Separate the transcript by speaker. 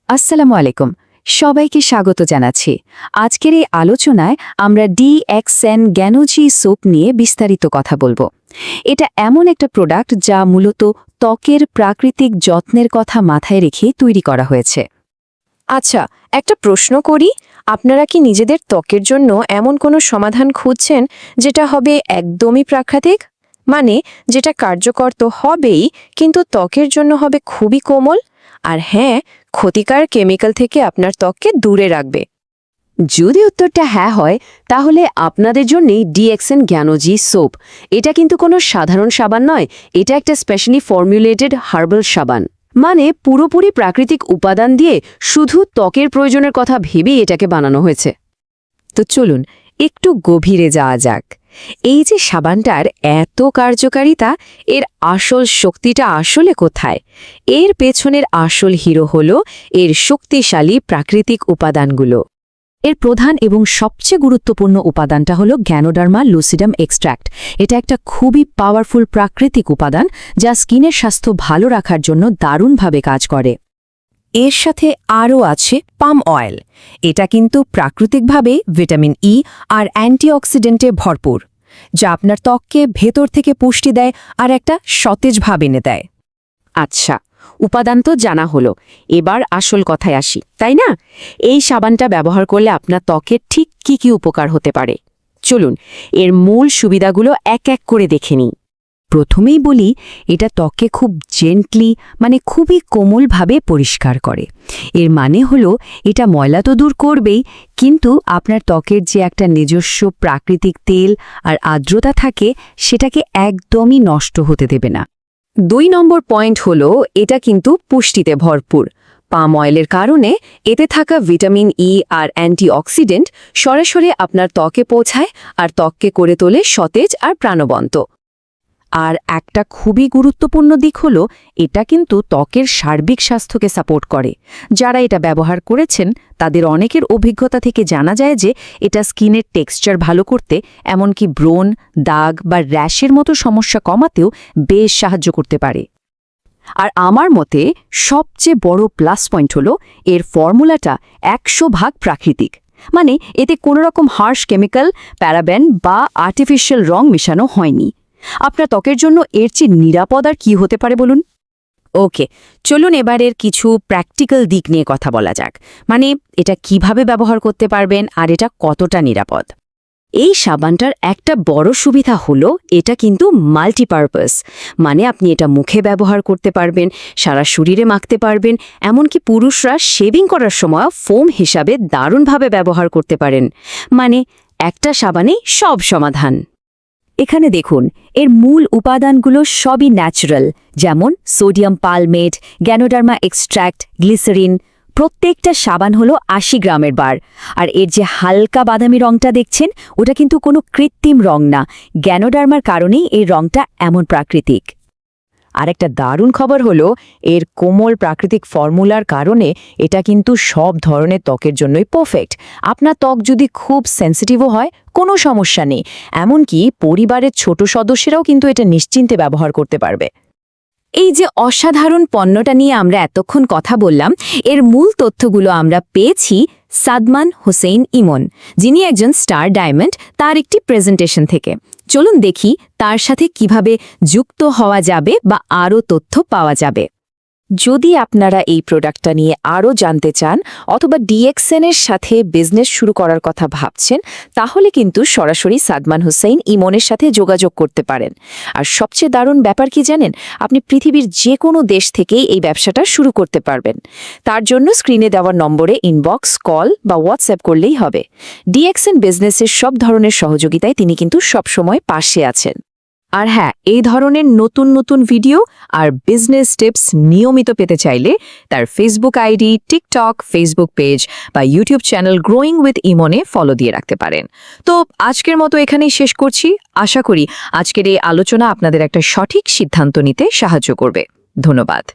Speaker 1: আসসালামু আলাইকুম। সবাইকে স্বাগত জানাচ্ছি। আজকের এই আলোচনায় আমরা DXN গ্যানোজি সোপ নিয়ে বিস্তারিত কথা বলবো। এটা এমন একটা প্রোডাক্ট যা মূলত ত্বকের প্রাকৃতিক যত্নের কথা মাথায় রেখে তৈরি করা হয়েছে।
Speaker 2: আচ্ছা, একটা প্রশ্ন করি, আপনারা কি নিজেদের ত্বকের জন্য এমন কোনো সমাধান খুঁজছেন যেটা হবে একদমই প্রাকৃতিক? মানে যেটা কার্যকর তো হবেই, কিন্তু ত্বকের জন্য হবে খুবই কোমল, আর হ্যাঁ, ক্ষতিকর কেমিক্যাল থেকে আপনার ত্বককে দূরে রাখবে।
Speaker 3: যদি উত্তরটা হ্যাঁ হয়, তাহলে আপনাদের জন্যই DXN গ্যানোজি সোপ। এটা কিন্তু কোনো সাধারণ সাবান নয়, এটা একটা স্পেশালি ফর্মুলেটেড হার্বাল সাবান। মানে পুরোপুরি প্রাকৃতিক উপাদান দিয়ে শুধু ত্বকের প্রয়োজনের কথা ভেবেই এটাকে বানানো হয়েছে।
Speaker 2: তো চলুন একটু গভীরে যাওয়া যাক। এই যে সাবানটার এত কার্যকারিতা, এর আসল শক্তিটা আসলে কোথায়? এর পেছনের আসল হিরো হলো এর শক্তিশালী প্রাকৃতিক উপাদানগুলো।
Speaker 1: এর প্রধান এবং সবচেয়ে গুরুত্বপূর্ণ উপাদানটা হলো গ্যানোডার্মা লুসিডাম এক্সট্র্যাক্ট। এটা একটা খুবই পাওয়ারফুল প্রাকৃতিক উপাদান যা স্কিনের স্বাস্থ্য ভালো রাখার জন্য দারুণভাবে কাজ করে।
Speaker 2: এর সাথে আরও আছে পাম অয়েল। এটা কিন্তু প্রাকৃতিকভাবে ভিটামিন ই আর অ্যান্টিঅক্সিডেন্টে ভরপুর, যা আপনার ত্বককে ভেতর থেকে পুষ্টি দেয় আর একটা সতেজ ভাব এনে দেয়।
Speaker 3: আচ্ছা, উপাদান তো জানা হলো, এবার আসল কথায় আসি, তাই না? এই সাবানটা ব্যবহার করলে আপনার ত্বকের ঠিক কি কি উপকার হতে পারে চলুন এর মূল সুবিধাগুলো এক এক করে দেখে নিই।
Speaker 1: প্রথমেই বলি, এটা ত্বককে খুব জেন্টলি খুবই কোমলভাবে পরিষ্কার করে। এর মানে হলো এটা ময়লা তো দূর করবেই, কিন্তু আপনার ত্বকের যে একটা নিজস্ব প্রাকৃতিক তেল আর আর্দ্রতা থাকে সেটাকে একদমই নষ্ট হতে দেবে না।
Speaker 2: 2 নম্বর পয়েন্ট হলো এটা কিন্তু পুষ্টিতে ভরপুর। পাম অয়েলের কারণে এতে থাকা ভিটামিন ই আর অ্যান্টিঅক্সিডেন্ট সরাসরি আপনার ত্বকে পৌঁছায় আর ত্বককে করে তোলে সতেজ আর প্রাণবন্ত।
Speaker 1: আর একটা খুবই গুরুত্বপূর্ণ দিক হলো এটা কিন্তু ত্বকের সার্বিক স্বাস্থ্যকে সাপোর্ট করে। যারা এটা ব্যবহার করেছেন তাদের অনেকের অভিজ্ঞতা থেকে জানা যায় যে এটা স্কিনের টেক্সচার ভালো করতে, এমনকি ব্রণ, দাগ বা র্যাশের মতো সমস্যা কমাতেও বেশ সাহায্য করতে পারে। আর আমার মতে সবচেয়ে বড় প্লাস পয়েন্ট হলো এর ফর্মুলাটা 100% প্রাকৃতিক। এতে কোনোরকম হার্শ কেমিক্যাল, প্যারাবেন বা আর্টিফিশিয়াল রং মেশানো হয়নি। আপনার ত্বকের জন্য এর চেয়ে নিরাপদ আর কি হতে পারে বলুন?
Speaker 3: ওকে, চলুন এবারের কিছু প্র্যাকটিক্যাল দিক নিয়ে কথা বলা যাক। এটা কিভাবে ব্যবহার করতে পারবেন আর এটা কতটা নিরাপদ। এই সাবানটার একটা বড় সুবিধা হলো এটা কিন্তু মাল্টিপারপাস। আপনি এটা মুখে ব্যবহার করতে পারবেন, সারা শরীরে মাখতে পারবেন, এমনকি পুরুষরা শেভিং করার সময় ফোম হিসাবে দারুণভাবে ব্যবহার করতে পারেন। একটা সাবানেই সব সমাধান।
Speaker 1: এখানে দেখুন, এর মূল উপাদানগুলো সবই ন্যাচারাল, যেমন সোডিয়াম পালমেট, গ্যানোডার্মা এক্সট্র্যাক্ট, গ্লিসারিন। প্রত্যেকটা সাবান হলো 80 গ্রামের বার। আর এর যে হালকা বাদামি রংটা দেখছেন, ওটা কিন্তু কোনো কৃত্রিম রং না। গ্যানোডার্মার কারণেই এই রংটা এমন প্রাকৃতিক।
Speaker 2: আরেকটা দারুণ খবর হলো এর কোমল প্রাকৃতিক ফর্মুলার কারণে এটা কিন্তু সব ধরনের ত্বকের জন্যই পারফেক্ট। আপনার ত্বক যদি খুব সেন্সিটিভও হয়, কোনো সমস্যা নেই। এমনকি পরিবারের ছোট সদস্যরাও কিন্তু এটা নিশ্চিন্তে ব্যবহার করতে পারবে।
Speaker 1: এই যে অসাধারণ পণ্যটা নিয়ে আমরা এতক্ষণ কথা বললাম, এর মূল তথ্যগুলো আমরা পেয়েছি সাদমান হোসেইন ইমন, যিনি একজন স্টার ডায়মন্ড, তার একটি প্রেজেন্টেশন থেকে। চলুন দেখি তার সাথে কিভাবে যুক্ত হওয়া যাবে বা আরও তথ্য পাওয়া যাবে।
Speaker 2: যদি আপনারা এই প্রোডাক্টটা নিয়ে আরও জানতে চান অথবা DXN এর সাথে বিজনেস শুরু করার কথা ভাবছেন, তাহলে কিন্তু সরাসরি সাদমান হোসেইন ইমনের সাথে যোগাযোগ করতে পারেন। আর সবচেয়ে দারুণ ব্যাপার কি জানেন? আপনি পৃথিবীর যে কোনো দেশ থেকেই এই ব্যবসাটা শুরু করতে পারবেন। তার জন্য স্ক্রিনে দেওয়া নম্বরে ইনবক্স, কল বা হোয়াটসঅ্যাপ করলেই হবে। DXN বিজনেসের সব ধরনের সহযোগিতায় তিনি কিন্তু সবসময় পাশে আছেন। আর হ্যাঁ, এই ধরনের নতুন নতুন ভিডিও আর বিজনেস টিপস নিয়মিত পেতে চাইলে তার Facebook ID, TikTok, Facebook page বা ইউটিউব চ্যানেল গ্রোয়িং উইথ ইমনে ফলো দিয়ে রাখতে পারেন। তো আজকের মতো এখানেই শেষ করছি। আশা করি আজকের এই আলোচনা আপনাদের একটা সঠিক সিদ্ধান্ত নিতে সাহায্য করবে। ধন্যবাদ।